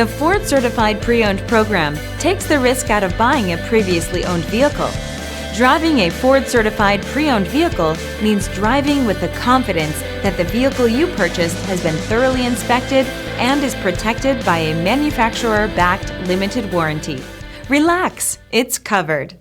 The Ford Certified Pre-Owned program takes the risk out of buying a previously owned vehicle. Driving a Ford Certified Pre-Owned vehicle means driving with the confidence that the vehicle you purchased has been thoroughly inspected and is protected by a manufacturer-backed limited warranty. Relax, it's covered.